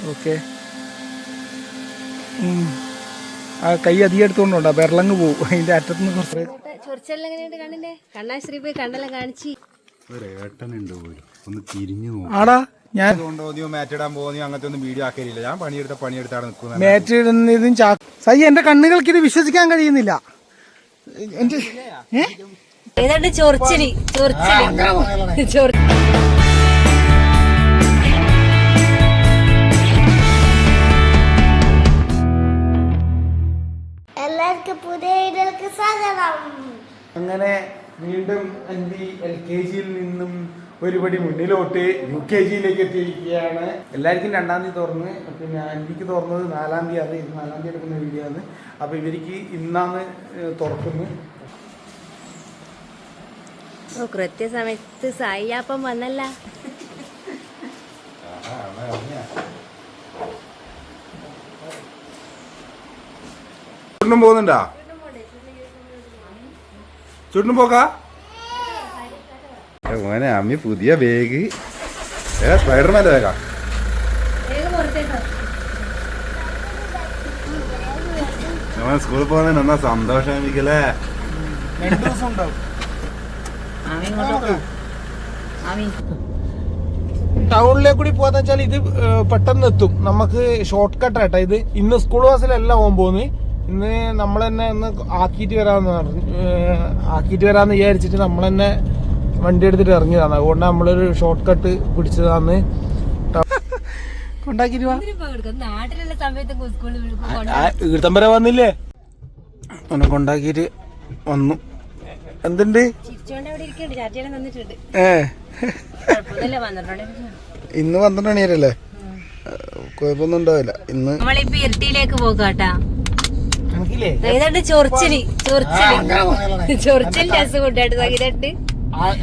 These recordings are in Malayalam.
ഓക്കെ. ആ കൈ അധികം എടുത്തോണ്ടോ വിരളങ്ങ് പോവും അതിന്റെ അറ്റത്തുനിന്ന് കുറച്ച്. ആടാ ഞാൻ മാറ്റ് ഇടുന്നതും സൈ എന്റെ കണ്ണുകൾക്ക് ഇത് വിശ്വസിക്കാൻ കഴിയുന്നില്ല. എല്ലാവർക്കും പുതിയ വീഡിയോക്ക് സ്വാഗതം. അങ്ങനെ വീണ്ടും അൻവി LKG നിന്നും ഒരുപടി മുന്നിലോട്ട് UKG എത്തിയിരിക്കുകയാണ്. എല്ലാവർക്കും 2-ാം തീയതി തുറന്ന്, പിന്നെ അൻവിക്ക് തുറന്നത് 4-ാം തീയതി. അത് 4-ാം തീയതി എടുക്കുന്ന വീഡിയോ ആണ്. അപ്പോൾ ഇവർക്ക് ഇന്നാണ് തുറക്കുന്നത്. കൃത്യസമയത്ത് സായിപ്പം വന്നല്ല. പോകുന്നുണ്ടാ? ചുണ്ടും പോക്കാ മോനെ അമ്മി പുതിയ ബാഗ്. സ്പൈഡർമാൻ്റെ ബാഗാ. സ്കൂളിൽ പോകുന്നതിന് എന്നാ സന്തോഷം അമ്മിക്കല്ലേ. ടൗണിലേക്ക് കൂടി പോകാന്ന് വെച്ചാൽ ഇത് പെട്ടെന്ന് എത്തും. നമുക്ക് ഷോർട്ട് കട്ട് ആയിട്ടാ ഇത്. ഇന്ന് സ്കൂൾ ബസ്സിലല്ല പോകാൻ പോകുന്നത്. ഇന്ന് നമ്മൾ തന്നെ ഒന്ന് ആക്കിയിട്ട് വരാമെന്ന് വിചാരിച്ചിട്ട് നമ്മൾ തന്നെ വണ്ടി എടുത്തിട്ട് ഇറങ്ങിയതാണ്. അതുകൊണ്ട് നമ്മളൊരു ഷോർട്ട് കട്ട് പിടിച്ചതാന്ന്. ഈർത്തം വരെ വന്നില്ലേ, അവനെ കൊണ്ടാക്കിട്ട് വന്നു. എന്തുണ്ട് ഇന്ന് 12 മണിവരല്ലേ, കുഴപ്പമൊന്നും ഉണ്ടാവില്ല. ഇന്ന് ഇരുട്ടിയിലേക്ക് പോകാട്ടാ.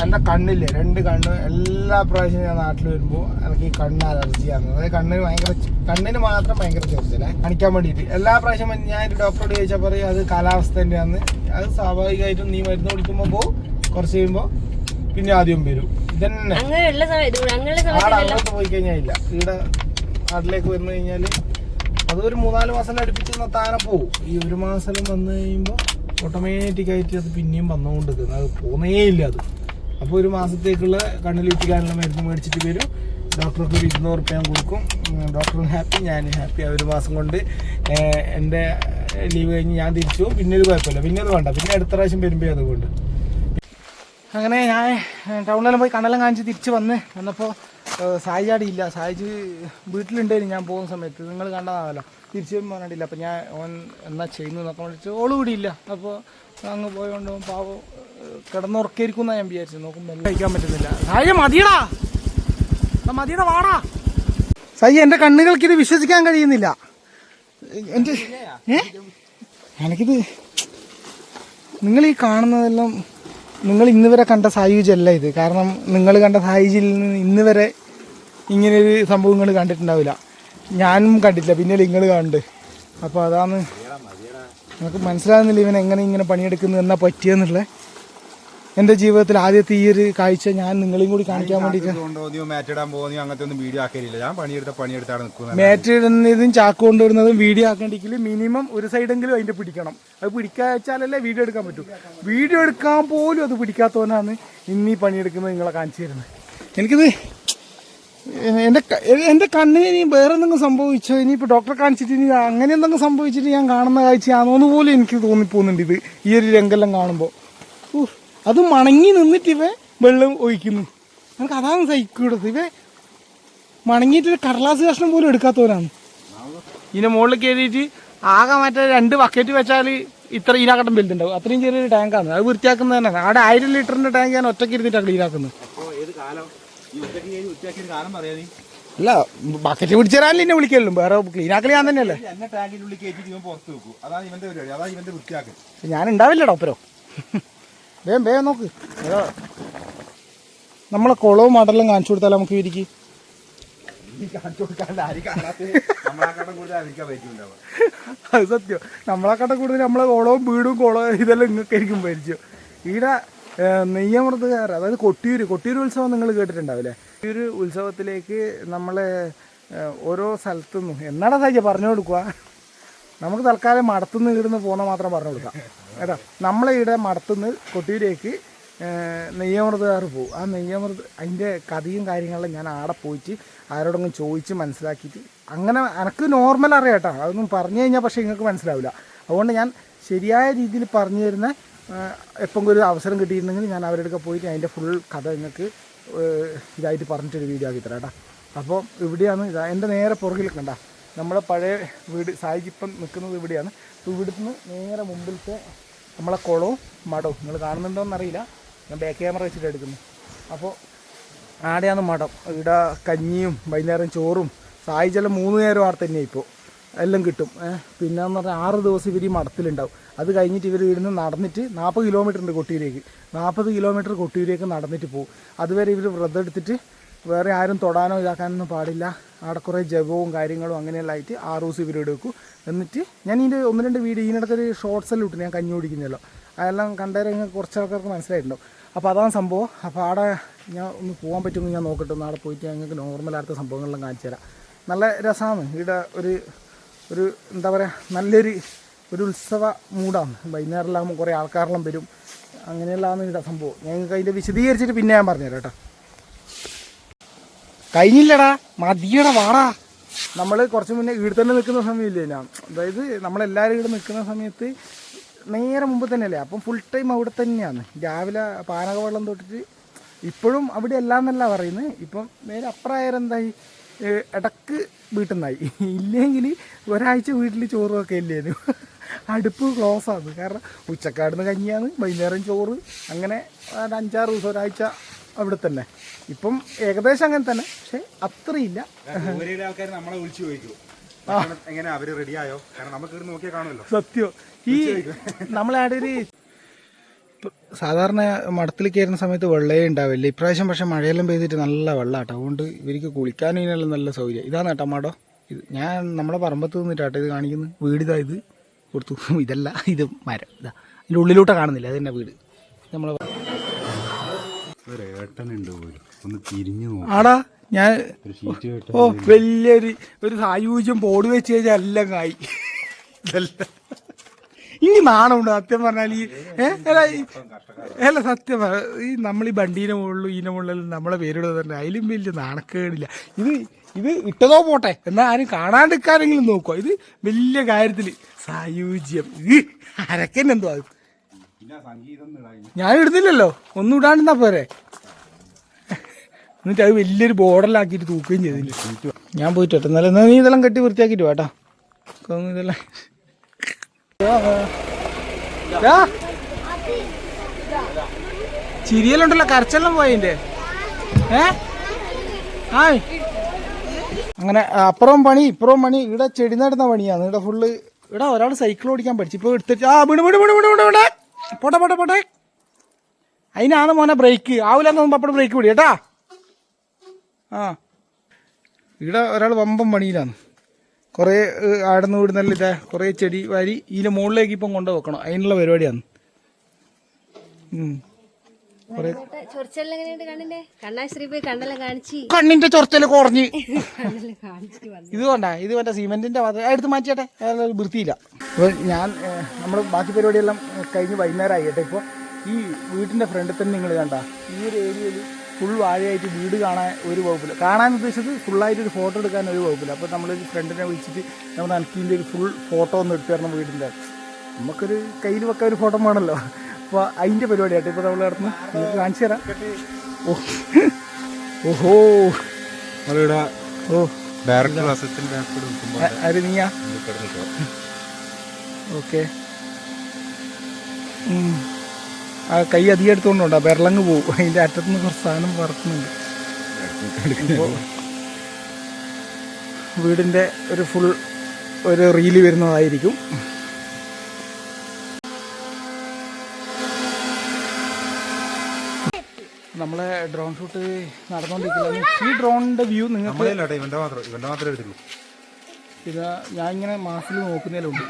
എന്റെ കണ്ണില്ലേ, 2 കണ്ണ് എല്ലാ പ്രാവശ്യവും ഞാൻ നാട്ടിൽ വരുമ്പോ എനിക്ക് ഈ കണ്ണ് അലർജിയാണ്. അതായത് കണ്ണിന് മാത്രം ഭയങ്കര ചൊറിച്ചില്ലേ കാണിക്കാൻ വേണ്ടിട്ട്. എല്ലാ പ്രാവശ്യം ഞാൻ ഡോക്ടറോട് ചോദിച്ചാൽ പറയും അത് കാലാവസ്ഥന്റെ ആണ്. അത് സ്വാഭാവികമായിട്ടും നീ മരുന്ന് കുടിക്കുമ്പോ പോകും, കുറച്ച് കഴിയുമ്പോ പിന്നെ ആദ്യം വരും. ഇതന്നെ അങ്ങോട്ട് പോയി കഴിഞ്ഞാൽ ഇല്ല. ഇവിടെ നാട്ടിലേക്ക് വന്നു കഴിഞ്ഞാല് അതൊരു 3-4 മാസം അടുപ്പിച്ച് താനെ പോവും. ഈ 1 മാസം വന്നു കഴിയുമ്പോൾ ഓട്ടോമാറ്റിക്കായിട്ട് അത് പിന്നെയും വന്നുകൊണ്ടിരിക്കുന്നത്, അത് പോകുന്നേ ഇല്ല അത്. അപ്പോൾ 1 മാസത്തേക്കുള്ള കണ്ണിലിറ്റിക്കാനുള്ള മരുന്ന് മേടിച്ചിട്ട് വരും. ഡോക്ടർക്ക് ഒരു 200 റുപ്യ കൊടുക്കും. ഡോക്ടറും ഹാപ്പി, ഞാനും ഹാപ്പി. 1 മാസം കൊണ്ട് എൻ്റെ ലീവ് കഴിഞ്ഞ് ഞാൻ തിരിച്ചു. പിന്നെ ഒരു കുഴപ്പമില്ല, പിന്നെ അത് വേണ്ട, പിന്നെ അടുത്ത പ്രാവശ്യം വരുമ്പോൾ അതുകൊണ്ട്. അങ്ങനെ ഞാൻ ടൗണിലെല്ലാം പോയി കണ്ണെല്ലാം കാണിച്ച് തിരിച്ച് വന്നപ്പോൾ സായിജാടി ഇല്ല. സായിജ് വീട്ടിലുണ്ടായിരുന്നു ഞാൻ പോകുന്ന സമയത്ത്. നിങ്ങൾ കണ്ടതാണല്ലോ. തിരിച്ചു പോകാനില്ല. അപ്പോൾ ഞാൻ ഓൻ എന്നാ ചെയ്യുന്നു എന്നൊക്കെ വിളിച്ച് ഓള് കൂടി ഇല്ല. അപ്പോൾ അങ്ങ് പോയോണ്ട് പാവം കിടന്നുറക്കായിരിക്കും എന്നാണ് ഞാൻ വിചാരിച്ചത്. നോക്കുമ്പോൾ കഴിക്കാൻ പറ്റുന്നില്ല. സായി മതിയടാ, മതിയടാ വാടാ. സായി എൻ്റെ കണ്ണുകൾക്ക് ഇത് വിശ്വസിക്കാൻ കഴിയുന്നില്ല. എനിക്കിത് നിങ്ങൾ ഈ കാണുന്നതെല്ലാം നിങ്ങൾ ഇന്ന് വരെ കണ്ട സായുജ് അല്ല ഇത്. കാരണം നിങ്ങൾ കണ്ട സായുജിൽ നിന്ന് ഇന്ന് വരെ ഇങ്ങനൊരു സംഭവങ്ങൾ കണ്ടിട്ടുണ്ടാവില്ല. ഞാനും കണ്ടിട്ടില്ല, പിന്നെ നിങ്ങൾ കണ്ട്. അപ്പോൾ അതാണ് നമുക്ക് മനസ്സിലാകുന്നില്ല ഇവൻ എങ്ങനെ ഇങ്ങനെ പണിയെടുക്കുന്നത് എന്നാ പറ്റിയെന്നുള്ളത്. എൻ്റെ ജീവിതത്തിൽ ആദ്യത്തെ ഈ ഒരു കാഴ്ച ഞാൻ നിങ്ങളെയും കൂടി കാണിക്കാൻ വേണ്ടിയിട്ട്. മാറ്റ് ഇടുന്നതും ചാക്ക് കൊണ്ടുവരുന്നതും വീഡിയോ ആക്കേണ്ടെങ്കിൽ മിനിമം ഒരു സൈഡെങ്കിലും അതിൻ്റെ പിടിക്കണം. അത് പിടിക്കാച്ചാലല്ലേ വീഡിയോ എടുക്കാൻ പറ്റൂ. വീഡിയോ എടുക്കാൻ പോലും അത് പിടിക്കാത്തവനാണ് ഇന്നീ പണിയെടുക്കുന്നത് നിങ്ങളെ കാണിച്ചു തരുന്നത്. എനിക്കിത് എൻ്റെ കണ്ണിന് ഇനി വേറെ എന്തെങ്കിലും സംഭവിച്ചോ, ഇനിയിപ്പോൾ ഡോക്ടറെ കാണിച്ചിട്ട് ഇനി അങ്ങനെ എന്തെങ്കിലും സംഭവിച്ചിട്ട് ഞാൻ കാണുന്ന കാഴ്ചയാണോന്ന് പോലും എനിക്ക് തോന്നിപ്പോകുന്നുണ്ട് ഇത്. ഈ ഒരു രംഗെല്ലാം കാണുമ്പോൾ അത് മണങ്ങി നിന്നിട്ട് ഇവ വെള്ളം ഒഴിക്കുന്നു. നമുക്ക് അതാണ് സഹിക്കൂടത്. ഇവ മണങ്ങിയിട്ട് കടലാസ് കഷ്ണം പോലും എടുക്കാത്തവരാണ്. ഇതിൻ്റെ മുകളിൽ കയറിയിട്ട് ആകെ മറ്റേ 2 ബക്കറ്റ് വെച്ചാൽ ഇത്ര ഈനാക്കട്ടം വലുതുണ്ടാവും. അത്രയും ചെറിയൊരു ടാങ്കാണ്. അത് വൃത്തിയാക്കുന്നത് തന്നെ. അവിടെ 1000 ലിറ്ററിൻ്റെ ടാങ്ക് ഞാൻ ഒറ്റയ്ക്ക് ഇരുന്നിട്ടാണ് ക്ലീനാക്കുന്നത്. അല്ല ബക്കറ്റ് പിടിച്ചു തരാനല്ലേ എന്നെ വിളിക്കല്ലോ, വേറെ ക്ലീനാക്കൽ ഞാൻ തന്നെയല്ലേ. ഞാൻ ഉണ്ടാവില്ലടോ ഒപ്പരോ. വേഗം നോക്ക്. നമ്മളെ കുളവും മടലും കാണിച്ചു കൊടുത്താലോ നമുക്ക് ഇവർക്ക്. അത് സത്യം. നമ്മളെക്കാട്ടെ കൂടുതൽ നമ്മളെ കുളവും വീടും ഇതെല്ലാം ഇങ്ങൊക്കെ ആയിരിക്കും പരിചയം. ഇവിടെ നെയ്യമൃതകാർ, അതായത് കൊട്ടിയൂർ ഉത്സവം നിങ്ങൾ കേട്ടിട്ടുണ്ടാവില്ലേ? ഈ ഒരു ഉത്സവത്തിലേക്ക് നമ്മളെ ഓരോ സ്ഥലത്തുനിന്നും എന്നാടാ സായിച്ച പറഞ്ഞു കൊടുക്കുക. നമുക്ക് തൽക്കാലം മടത്തുനിന്ന് ഇവിടുന്ന് പോകുന്ന മാത്രം പറഞ്ഞു കൊടുക്കാം കേട്ടോ. നമ്മളെ ഇവിടെ മടത്തുനിന്ന് കൊട്ടിയൂരേക്ക് നെയ്യമൃതകാർ പോകും. ആ നെയ്യമൃത അതിൻ്റെ കഥയും കാര്യങ്ങളും ഞാൻ ആടെ പോയിട്ട് ആരോടെങ്കിലും ചോദിച്ച് മനസ്സിലാക്കിയിട്ട് അങ്ങനെ എനിക്ക് നോർമൽ അറിയാം കേട്ടോ. അതൊന്നും പറഞ്ഞു കഴിഞ്ഞാൽ പക്ഷേ നിങ്ങൾക്ക് മനസ്സിലാവില്ല. അതുകൊണ്ട് ഞാൻ ശരിയായ രീതിയിൽ പറഞ്ഞു തരുന്ന എപ്പം ഒരു അവസരം കിട്ടിയിട്ടുണ്ടെങ്കിൽ ഞാൻ അവരുടെ പോയിട്ട് അതിൻ്റെ ഫുൾ കഥ നിങ്ങൾക്ക് ഇതായിട്ട് പറഞ്ഞിട്ടൊരു വീഡിയോ ആക്കി തരാം കേട്ടോ. അപ്പോൾ ഇവിടെയാണ് ഇതാ എൻ്റെ നേരെ പുറകിൽ കണ്ട നമ്മളെ പഴയ വീട് സായിജിപ്പം നിൽക്കുന്നത് ഇവിടെയാണ്. അപ്പോൾ ഇവിടുന്ന് നേരെ മുമ്പിലത്തെ നമ്മളെ കുളവും മടവും നിങ്ങൾ കാണുന്നുണ്ടോയെന്നറിയില്ല, ഞാൻ ബാക്ക് ക്യാമറ വെച്ചിട്ട് എടുക്കുന്നു. അപ്പോൾ ആടെയാണ് മഠം. ഇവിടെ കഞ്ഞിയും വൈകുന്നേരം ചോറും സായിജെല്ലാം 3 നേരം അവിടെ തന്നെയാണ് ഇപ്പോൾ എല്ലാം കിട്ടും. പിന്നെയെന്ന് പറഞ്ഞാൽ 6 ദിവസം ഇവർ ഈ മഠത്തിലുണ്ടാവും. അത് കഴിഞ്ഞിട്ട് ഇവർ ഇവിടുന്ന് നടന്നിട്ട് 40 കിലോമീറ്റർ ഉണ്ട് കൊട്ടിയൂരേക്ക്. 40 കിലോമീറ്റർ കൊട്ടിയൂരേക്ക് നടന്നിട്ട് പോകും. അതുവരെ ഇവർ വ്രതം എടുത്തിട്ട് വേറെ ആരും തൊടാനോ ഇതാക്കാനൊന്നും പാടില്ല. അവിടെ കുറേ ജപവും കാര്യങ്ങളും അങ്ങനെയെല്ലാം ആയിട്ട് 6 ദിവസം ഇവർ എടുക്കും. എന്നിട്ട് ഞാൻ ഇതിൻ്റെ 1-2 വീഡിയോ ഇതിനിടത്തൊരു ഷോർട്സെല്ലാം ഇട്ടു, ഞാൻ കഞ്ഞി കുടിക്കുന്നല്ലോ, അതെല്ലാം കണ്ടേരം കുറച്ച് ആൾക്കാർക്ക് മനസ്സിലായിട്ടുണ്ടാവും. അപ്പോൾ അതാണ് സംഭവം. അപ്പോൾ അവിടെ ഞാൻ ഒന്ന് പോകാൻ പറ്റുമെന്ന് ഞാൻ നോക്കട്ടെ. നാളെ പോയിട്ട് ഞങ്ങൾക്ക് നോർമലായിട്ട് സംഭവങ്ങളെല്ലാം കാണിച്ചു തരാം. നല്ല രസമാണ് ഇവിടെ. ഒരു എന്താ പറയുക, നല്ലൊരു ഉത്സവ മൂടാണ്. വൈകുന്നേരമെല്ലാം കുറേ ആൾക്കാരെല്ലാം വരും. അങ്ങനെയെല്ലാം ഇവിടെ സംഭവം. ഞങ്ങൾക്ക് അതിൻ്റെ വിശദീകരിച്ചിട്ട് പിന്നെ ഞാൻ പറഞ്ഞുതരാം കേട്ടോ. കഴിഞ്ഞില്ലടാ, മതിയടാ, വാടാ. നമ്മൾ കുറച്ച് മുന്നേ ഇവിടെ തന്നെ നിൽക്കുന്ന സമയമില്ലേ ഞാൻ, അതായത് നമ്മളെല്ലാവരും ഇവിടെ നിൽക്കുന്ന സമയത്ത് നേരെ മുമ്പ് തന്നെയല്ലേ. അപ്പം ഫുൾ ടൈം അവിടെ തന്നെയാണ്. രാവിലെ പാനകവെള്ളം തൊട്ടിട്ട് ഇപ്പോഴും അവിടെ അല്ലാന്നല്ല പറയുന്നത്. ഇപ്പം നേരെ അപ്പുറമായാലും എന്തായി, ഇടക്ക് വീട്ടിൽ നിന്നായി. ഇല്ലെങ്കിൽ ഒരാഴ്ച വീട്ടിൽ ചോറും ഒക്കെ ഇല്ലേനു. അടുപ്പ് ക്ലോസ് ആണ്. കാരണം ഉച്ചക്കാടുന്ന് കഞ്ഞിയാണ്, വൈകുന്നേരം ചോറ്, അങ്ങനെ 5-6 ദിവസം ഒരാഴ്ച അവിടെ തന്നെ. ഇപ്പം ഏകദേശം അങ്ങനെ തന്നെ, പക്ഷെ അത്രയില്ല. നമ്മളെ വിളിച്ചു ചോദിക്കും എങ്ങനെ അവര് റെഡിയായോ, കാരണം നമുക്ക് നോക്കിയാൽ കാണുമല്ലോ. സത്യം. ഈ നമ്മളെ അവിടെ ഒരു സാധാരണ മഠത്തിൽ കയറുന്ന സമയത്ത് വെള്ളമേ ഉണ്ടാവില്ല. ഇപ്രാവശ്യം പക്ഷെ മഴയെല്ലാം പെയ്തിട്ട് നല്ല വെള്ളമാട്ടോ. അതുകൊണ്ട് ഇവർക്ക് കുളിക്കാനും ഇതിനെല്ലാം നല്ല സൗകര്യം. ഇതാണ് കേട്ടോ മഠം. ഇത് ഞാൻ നമ്മളെ പറമ്പത്ത് നിന്നിട്ടാട്ടോ ഇത് കാണിക്കുന്നത്. വീട് ഇതാ, ഇത് കൊടുത്തു. ഇതല്ല, ഇത് മരം. ഇതാ ഇതിൻ്റെ ഉള്ളിലോട്ട് കാണുന്നില്ല, അതെന്നെ വീട്. നമ്മളെ ആടാ ഞാൻ വലിയൊരു സായുജ്യം ബോർഡ് വെച്ച് കഴിഞ്ഞാൽ എല്ലാം കായി. ഇനി നാണമുണ്ട് സത്യം പറഞ്ഞാൽ. ഈ അല്ല സത്യം പറഞ്ഞ ഈ നമ്മൾ ഈ ബണ്ടീനെ മുകളിലും ഇതിൻ്റെ മുകളിലും നമ്മളെ പേരിടുക തന്നെ അതിലും വലിയ നാണക്കേടില്ല. ഇത് ഇട്ടതോ പോട്ടെ, എന്നാൽ ആരും കാണാണ്ടിരിക്കാനെങ്കിലും നോക്കുക. ഇത് വലിയ കാര്യത്തിൽ സായുജ്യം. അരക്കെന്നെന്തോ അത് ഞാൻ ഇടുന്നില്ലല്ലോ, ഒന്നും ഇടാണ്ടിരുന്നാ പോരെ. എന്നിട്ട് അത് വലിയൊരു ബോർഡറിലാക്കിയിട്ട് തൂക്കുകയും ചെയ്തില്ല. ഞാൻ പോയിട്ട് കേട്ടോ. എന്നാലും നീ ഇതെല്ലാം കെട്ടി വൃത്തിയാക്കിയിട്ട് വേട്ടാ. ഇതെല്ലാം ചിരിയലുണ്ടല്ലോ, കരച്ചെല്ലാം പോയതിൻ്റെ. അങ്ങനെ അപ്പുറവും പണി ഇപ്പുറവും പണി. ഇവിടെ ചെടി നടുന്ന പണിയാണ് ഇവിടെ ഫുള്ള്. ഇവിടെ ഒരാൾ സൈക്കിൾ ഓടിക്കാൻ പഠിച്ചു, ഇപ്പോൾ എടുത്തിട്ട് പോട്ടെ. അതിനാണ് മോനെ ബ്രേക്ക് ആവില്ലെന്ന് തോന്നുമ്പോൾ അപ്പോൾ ബ്രേക്ക് പിടി കേട്ടാ. ഇവിടെ ഒരാൾ വമ്പം പണിയിലാണ്. കുറേ ആടുന്ന് വീടുന്നല്ല ഇതാ കുറേ ചെടി വാരി ഇതിൻ്റെ മുകളിലേക്ക് ഇപ്പം കൊണ്ടു വെക്കണം. അതിനുള്ള പരിപാടിയാണ്. കണ്ണിന്റെ ചൊറച്ചല് കുറഞ്ഞ് ഇത് കൊണ്ട ഇത് മറ്റേ സിമെന്റിന്റെ എടുത്ത് മാറ്റിയാട്ടെ, വൃത്തിയില്ല. അപ്പോൾ ഞാൻ നമ്മൾ ബാക്കി പരിപാടിയെല്ലാം കഴിഞ്ഞ് വൈകുന്നേരമായി കേട്ടോ. ഇപ്പോൾ ഈ വീട്ടിൻ്റെ ഫ്രണ്ടിൽ തന്നെ നിങ്ങൾ കണ്ട ഈ ഒരു ഏരിയയിൽ ഫുൾ വാഴയായിട്ട് വീട് കാണാൻ ഒരു വകുപ്പില്ല. കാണാൻ ഉദ്ദേശിച്ചത് ഫുള്ളായിട്ടൊരു ഫോട്ടോ എടുക്കാൻ ഒരു വകുപ്പില്ല. അപ്പോൾ നമ്മളൊരു ഫ്രണ്ടിനെ വിളിച്ചിട്ട് നമ്മൾ എനിക്കിൻ്റെ ഒരു ഫുൾ ഫോട്ടോ ഒന്ന് എടുത്തു തരണം വീടിൻ്റെ. നമുക്കൊരു കയ്യിൽ വെക്കാൻ ഒരു ഫോട്ടോ വേണമല്ലോ. അപ്പോൾ അതിൻ്റെ പരിപാടിയായിട്ട് ഇപ്പോൾ നമ്മൾ നടത്തുന്നത് നിങ്ങൾക്ക് കാണിച്ചു തരാം. ഓഹോ ആര് നീയാ? ഓക്കെ. ആ കൈ അധികം എടുത്തുകൊണ്ടുണ്ടോ വിരളങ്ങ് പോവും. അതിൻ്റെ അറ്റത്തുനിന്ന് കുറച്ച് സാധനം പറക്കുന്നുണ്ട്. വീടിൻ്റെ ഒരു ഫുൾ ഒരു റീല് വരുന്നതായിരിക്കും. നമ്മളെ ഡ്രോൺ ഷൂട്ട് നടന്നുകൊണ്ടിരിക്കുന്നത്. ഈ ഡ്രോണിൻ്റെ വ്യൂ നിങ്ങൾക്ക് ഇത് ഞാൻ ഇങ്ങനെ മാസിൽ നോക്കുന്നതിലുണ്ട്.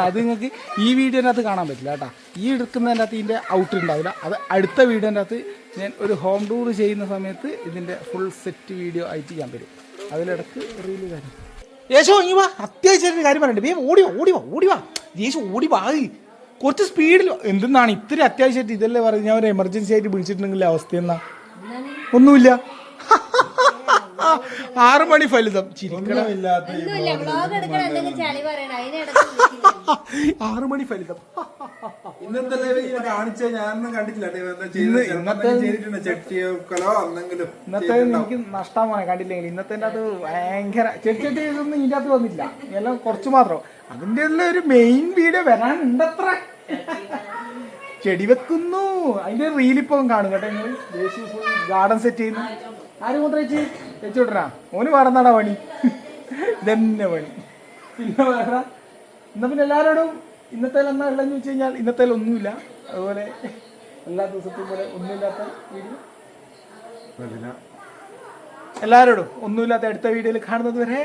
അത് നിങ്ങൾക്ക് ഈ വീഡിയോൻ്റെ അകത്ത് കാണാൻ പറ്റില്ല കേട്ടോ. ഈ എടുക്കുന്നതിൻ്റെ അകത്ത് ഇതിൻ്റെ ഔട്ട് ഉണ്ടാവില്ല. അത് അടുത്ത വീഡിയോൻ്റെ അകത്ത് ഞാൻ ഒരു ഹോം ടൂർ ചെയ്യുന്ന സമയത്ത് ഇതിൻ്റെ ഫുൾ സെറ്റ് വീഡിയോ ആയിട്ട് ഞാൻ തരും. അതിലിടക്ക് റീല് കാര്യം യേശു ഇങ്ങി വാ, അത്യാവശ്യമായിട്ട് കാര്യം പറയണ്ടേ. വേഗം ഓടി വാ യേശു ഓടി വാ. കുറച്ച് സ്പീഡിൽ എന്തെന്നാണ് ഇത്തിരി അത്യാവശ്യമായിട്ട് ഇതല്ലേ പറഞ്ഞ് ഞാൻ ഒരു എമർജൻസി ആയിട്ട് വിളിച്ചിട്ടുണ്ടെങ്കിൽ അവസ്ഥ എന്നാ ഒന്നുമില്ല. 6 മണി ഫലിതം ചിരിക്കണം. 6 മണി ഫലിതം. ഇന്നത്തെ കാണിച്ച ഞാനൊന്നും കണ്ടിട്ടില്ല. ഇന്നത്തെ എനിക്ക് നഷ്ടമാണ് കണ്ടില്ലെങ്കിൽ. ഇന്നത്തെ അത് ഭയങ്കര ചെടി ഇതൊന്നും ഇതിൻ്റെ അകത്ത് വന്നില്ല, എല്ലാം കുറച്ച് മാത്രം. അതിൻ്റെ ഒരു മെയിൻ വീഡിയോ വരാനുണ്ടത്ര. ചെടി വെക്കുന്നു, അതിന്റെ റീലിപ്പം കാണും കേട്ടോ. നിങ്ങൾ ദേശീയ ഫുൾ ഗാർഡൻ സെറ്റ് ചെയ്യുന്നു. ആരും മാത്രം വെച്ച് വിട്ടനാ ഓന് വേറെന്നാടാ പണി, ഇതന്നെ പണി. പിന്നെ വേറെ എന്നാ പിന്നെ എല്ലാവരോടും ഇന്നത്തെ എന്നാ ഉള്ളതെന്ന് വെച്ച് കഴിഞ്ഞാൽ ഇന്നത്തെ ഒന്നുമില്ല. അതുപോലെ എല്ലാ ദിവസത്തെയും പോലെ ഒന്നുമില്ലാത്ത വീഡിയോ എല്ലാവരോടും ഒന്നുമില്ലാത്ത അടുത്ത വീഡിയോയിൽ കാണുന്നത് വരെ